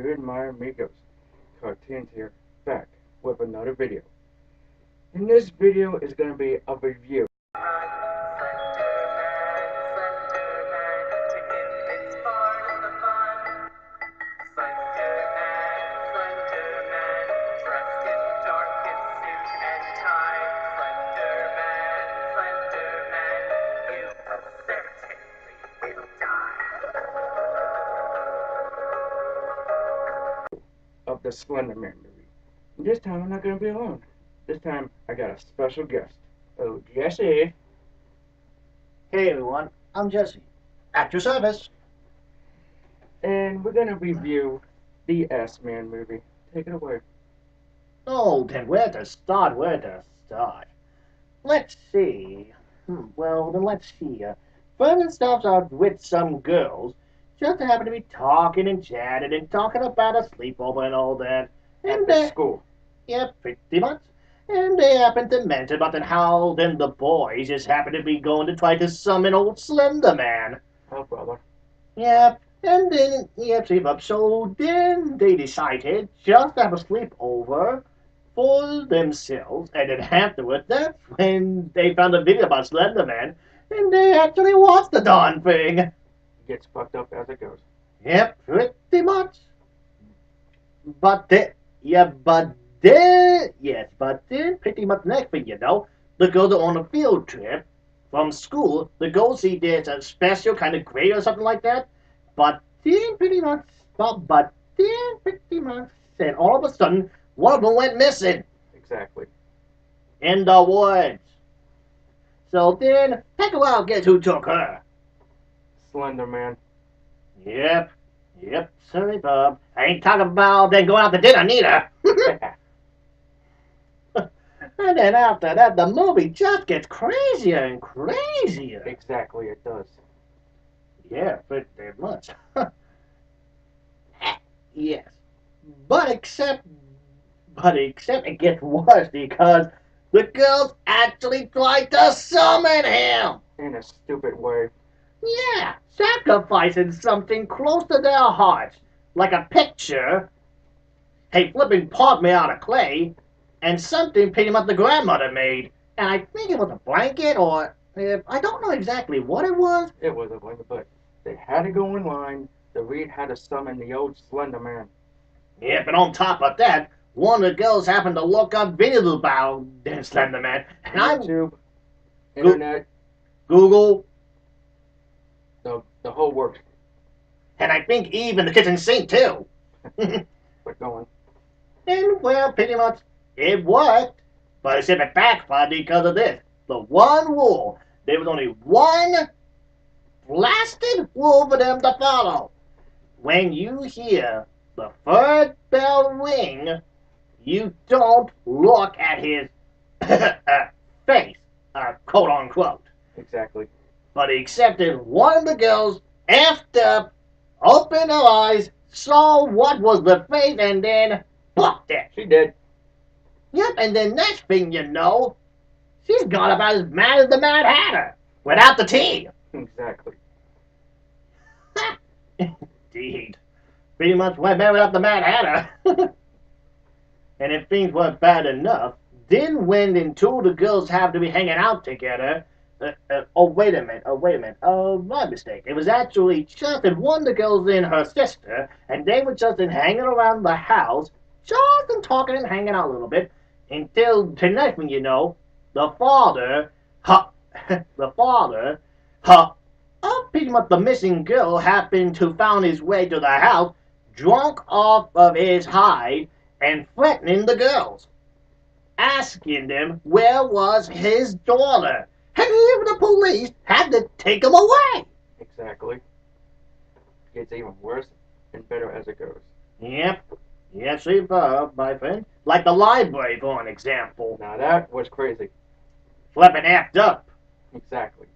good, my amigos? CARTOONZ here, back with another video. And this video is going to be a review. Of the Slender Man movie. And this time I'm not going to be alone. This time I got a special guest. Oh, Jesse. Hey everyone, I'm Jesse. At your service. And we're going to review the S-Man movie. Take it away. Oh, then where to start? Let's see. Then let's see. Vernon starts out with some girls. Just happen to be talking and chatting and talking about a sleepover and all that. At the school. Yeah, pretty much. And they happen to mention about how then the boys just happen to be going to try to summon old Slender Man. Oh, brother. Yep. And then, so then they decided just to have a sleepover for themselves, and then afterward, that's when they found a video about Slender Man, and they actually watched the darn thing. Gets fucked up as it goes. Yep, pretty much. But then, pretty much next thing you know, the girls are on a field trip from school to go see this special kind of grade or something like that. But then pretty much, and all of a sudden, one of them went missing Exactly. in the woods. So then, take a while, guess who took her? Slender Man. Yep, sorry, Bob. I ain't talking about then going out to dinner, neither. And then after that, the movie just gets crazier and crazier. Exactly, it does. Yeah, pretty much. Yes. But except it gets worse because the girls actually tried to summon him. In a stupid way. Yeah, sacrificing something close to their hearts, like a picture, a flipping pot made out of clay, and something pretty much the grandmother made. And I think it was a blanket or I don't know exactly what it was. It was a blanket, but they had to go in line to read how to summon the old Slender Man. Yep, and on top of that, one of the girls happened to look up videos about Slender Man, and YouTube, internet, Google, the whole works. and I think even the kitchen sink too. But going. And well, pretty much it worked, but except it backfired because of this. The one rule. There was only one blasted rule for them to follow. When you hear the third bell ring, you don't look at his face, quote unquote. Exactly. But except that one of the girls, after opened her eyes, saw what was the face, and then booked it. She did. Yep, and then next thing you know, she's gone about as mad as the Mad Hatter, without the tea. Exactly. Indeed. Pretty much went mad without the Mad Hatter. And if things weren't bad enough, then when and two of the girls have to be hanging out together, wait a minute, my mistake. It was actually just that one of the girls and her sister, and they were just hanging around the house, just talking and hanging out a little bit, until tonight when you know, the father, pretty much the missing girl happened to found his way to the house, drunk off of his hide, and threatening the girls, asking them where was his daughter, and even the police had to take him away. Exactly. Gets even worse and better as it goes. Yep. Yes, my friend. Like the library, for an example. Now that was crazy. Flipping effed up. Exactly.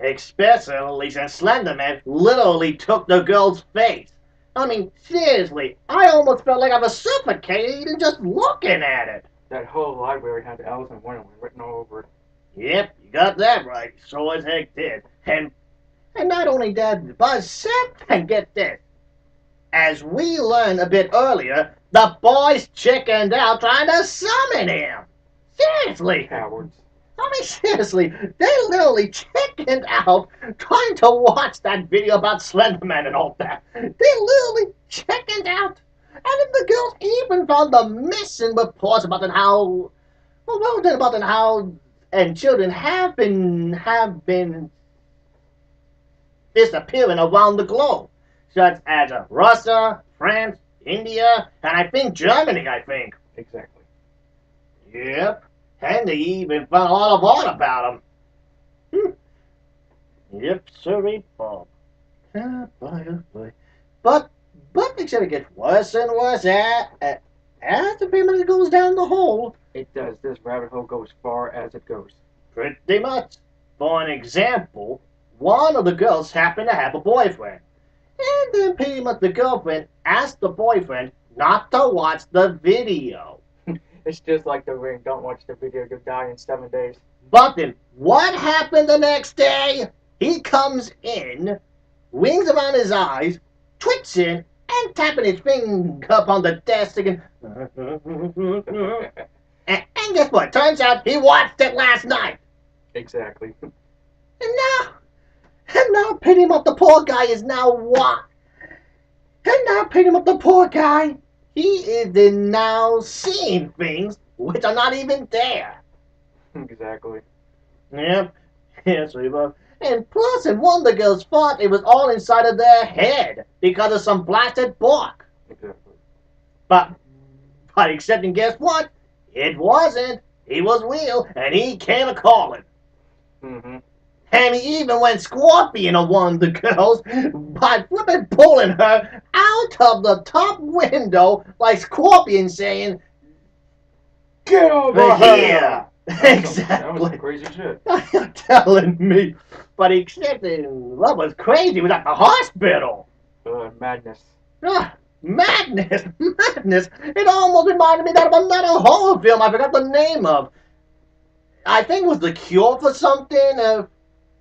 Especially since Slender Man literally took the girl's face. I mean, seriously, I almost felt like I was suffocating just looking at it. That whole library had Alice in Wonderland written all over it. Yep, you got that right. So as heck did. And not only that, but except, and get this, As we learned a bit earlier, the boys chickened out trying to summon him. Seriously. Cowards. I mean, seriously, they literally chickened out trying to watch that video about Slender Man and all that. They literally chickened out. And then the girls even found the missing reports about how, and children have been disappearing around the globe, such as Russia, France, India, and I think Germany. Exactly. Yep. And they even found a lot of art about him. Yep, sorry, Bob. Oh boy, oh boy. But except it gets worse and worse as the payment goes down the hole. It does. This rabbit hole goes far as it goes. Pretty much. For an example, one of the girls happened to have a boyfriend. And then pretty much the girlfriend asked the boyfriend not to watch the video. It's just like the ring. Don't watch the video. You'll die in 7 days. But then, what happened the next day? He comes in, rings around his eyes, twitching, and tapping his finger up on the desk again. And guess what? Turns out he watched it last night. Exactly. And now pretty much the poor guy is now what? And now pretty much the poor guy, he is now seeing things which are not even there. Exactly. Yep. Yes, we were. And plus, in one of the girls thought it was all inside of their head because of some blasted book. Exactly. But except, and guess what? It wasn't. He was real, and he came a calling. Mm-hmm. And he even went scorpion on one of the girls by flipping pulling her out of the top window like Scorpion saying, "Get over here!" Exactly. That was Exactly. some crazy shit. You're telling me. But except what was crazy was at the hospital. Madness. Madness. It almost reminded me of another horror film I forgot the name of. I think it was The Cure for something.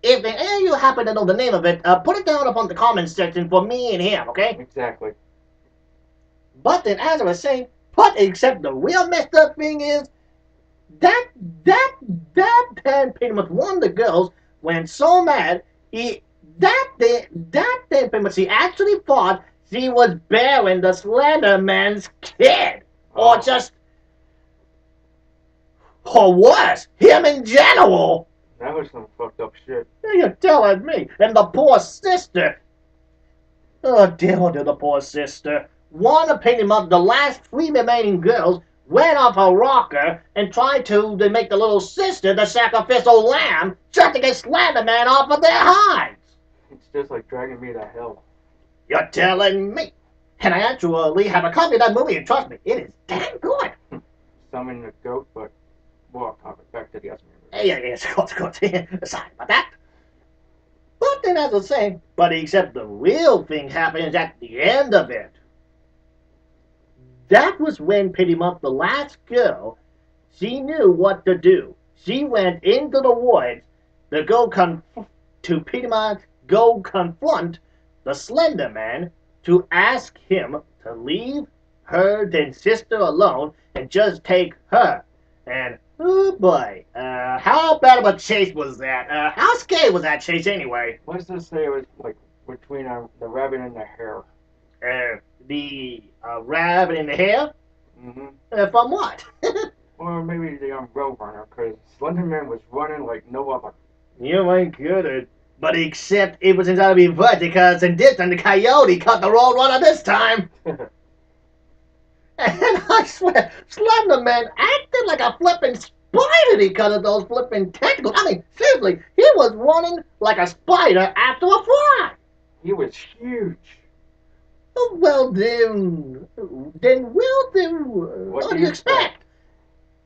If any of you happen to know the name of it, put it down upon the comment section for me and him, okay? Exactly. But then, as I was saying, except the real messed up thing is, that pretty much one of the girls went so mad, pretty much he actually thought she was bearing the Slender Man's kid. Or worse, him in general. That was some fucked up shit. You're telling me. And the poor sister. Oh dear, the poor sister. One of pretty much the last 3 remaining girls went off her rocker and tried to make the little sister the sacrificial lamb just to get Slender Man off of their hides. It's just like dragging me to hell. You're telling me. And I actually have a copy of that movie, and trust me, it is damn good. Summon the goat, but we'll talk it back to the Esmer. Yes, of course. Sorry about that. But then, as I was saying, except the real thing happens at the end of it. That was when pretty much the last girl, she knew what to do. She went into the woods to pretty much go confront the Slender Man to ask him to leave her and sister alone and just take her. And oh boy, how bad of a chase was that? How scary was that chase anyway? Let's just say it was like between the rabbit and the hare. The rabbit in the hare? Mm-hmm. From what? Or maybe the Roadrunner, because Slender Man was running like no other. You ain't good. But except it was entirely reversed because in this time the coyote caught the Roadrunner this time. And I swear, Slender Man acted like a flippin' spider because of those flippin' tentacles. I mean, seriously, he was running like a spider after a fly. He was huge. Well, then, what do you expect?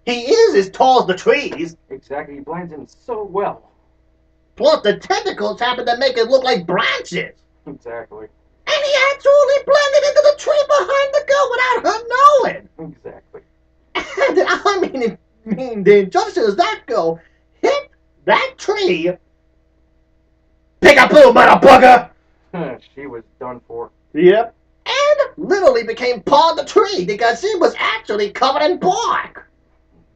He is as tall as the trees. Exactly, he blends in so well. Plus, the tentacles happen to make it look like branches. Exactly. And he actually blended into the tree behind the girl without her knowing. Exactly. And I mean, the injustice of that girl hit that tree. Pick a boo, motherfucker! She was done for. Yep. and literally became part of the tree because it was actually covered in bark.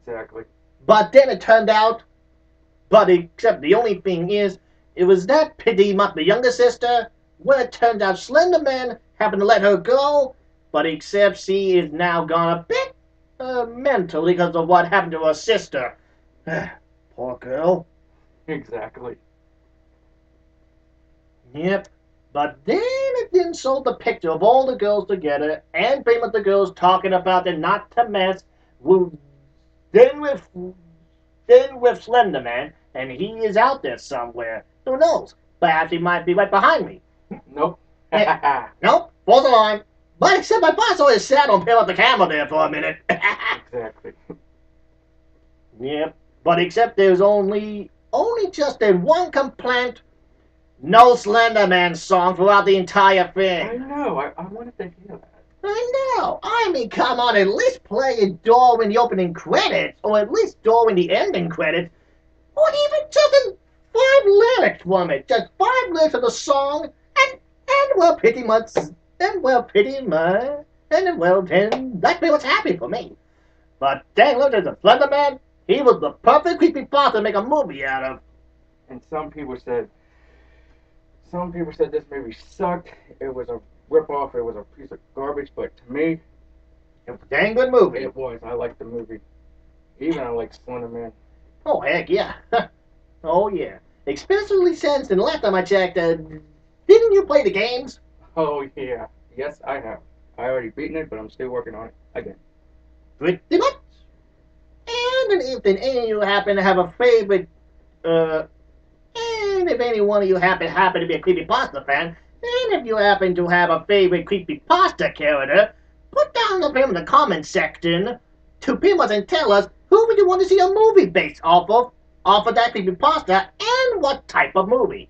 Exactly. But then it turned out, but except the only thing is, it was that pretty much the younger sister. When it turned out Slender Man happened to let her go, but except she is now gone a bit mental because of what happened to her sister. Poor girl. Exactly. Yep. But then it then showed the picture of all the girls together and pretty much the girls talking about it not to mess with then with Slender Man, and he is out there somewhere. Who knows? Perhaps he might be right behind me. Nope. Nope, false alarm. But except my boss always sat on pin up the camera there for a minute. Exactly. Yep. But except there's only just that one complaint. No Slender Man song throughout the entire I thing. know. I wanted to hear that. I know. I mean, come on, at least play it during the opening credits, or at least during the ending credits, or even just in 5 lyrics from it. Just 5 lyrics of the song, and well, pretty much, and well, then that's pretty much happy for me. But dang, look, there's a Slender Man. He was the perfect creepypasta to make a movie out of. And some people said this movie sucked. It was a ripoff. It was a piece of garbage. But to me, It was a dang good movie. it was. I liked the movie. Even I like Slender Man. Oh, heck yeah. Oh, yeah. Especially since the last time I checked, didn't you play the games? Oh yeah. Yes, I have. I already beaten it, but I'm still working on it again. Pretty much. And if any of you happen to have a favorite, and if any one of you happen to be a creepypasta fan, and if you happen to have a favorite creepypasta character, put down in the comment section to pretty much and tell us who would you want to see a movie based off of that creepypasta, and what type of movie.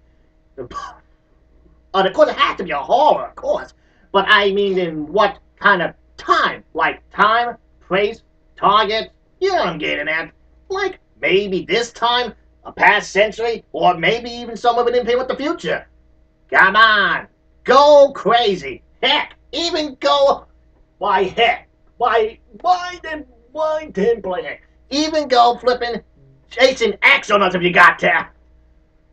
And of course, it has to be a horror, of course. But I mean, in what kind of time? Like time, place, target? You know what I'm getting at. Like maybe this time, a past century, or maybe even somewhere within with the future. Come on, go crazy. Heck, even go. Why heck? Why then play heck? Even go flipping Jason X on us if you got to.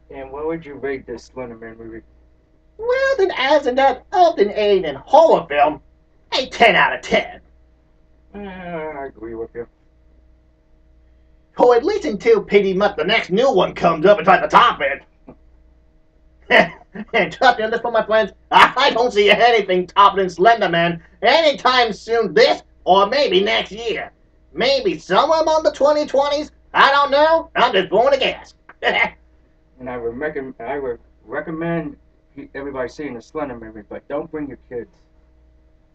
And what would you rate this Slender Man movie? Well, then, as in that often aid in horror film, a 10 out of 10. I agree with you. Or at least until pretty much the next new one comes up and tries to top it. And trust me on this one, my friends, I don't see anything topping Slender Man anytime soon this or maybe next year. Maybe somewhere among the 2020s. I don't know. I'm just blowing a guess. And I would recommend everybody seeing the Slender Man movie, but don't bring your kids.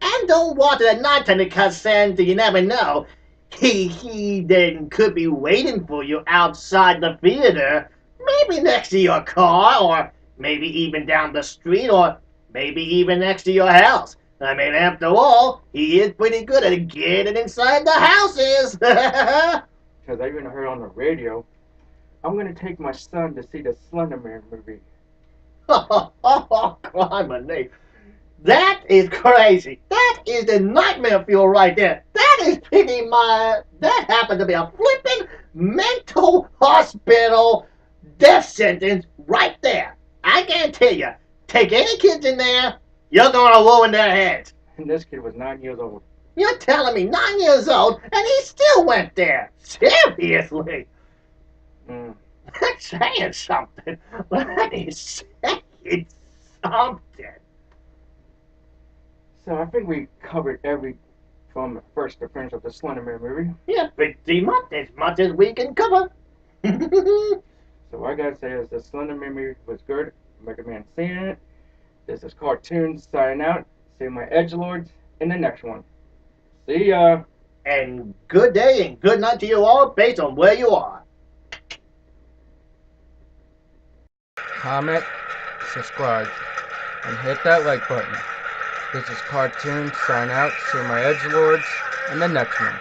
And don't watch it at nighttime because then you never know. He then could be waiting for you outside the theater, maybe next to your car, or maybe even down the street, or maybe even next to your house. I mean, after all, he is pretty good at getting inside the houses. Because I even heard on the radio, I'm going to take my son to see the Slender Man movie. Oh, criminy. That is crazy. That is the nightmare fuel right there. That is pretty much, that happened to be a flipping mental hospital death sentence right there. I guarantee you, take any kids in there, you're going to ruin their heads. And this kid was 9 years old. You're telling me 9 years old and he still went there. Seriously. That's saying something. That is saying something. So I think we covered every from the first to finish of the Slender Man movie. Yeah, pretty much as we can cover. So what I gotta say is the Slender Man movie was good. I recommend seeing it. This is CARTOONZ signing out. See my edgelords in the next one. See ya. And good day and good night to you all based on where you are. Comment, subscribe, and hit that like button. This is CARTOONZ sign out. See my edgelords in the next one.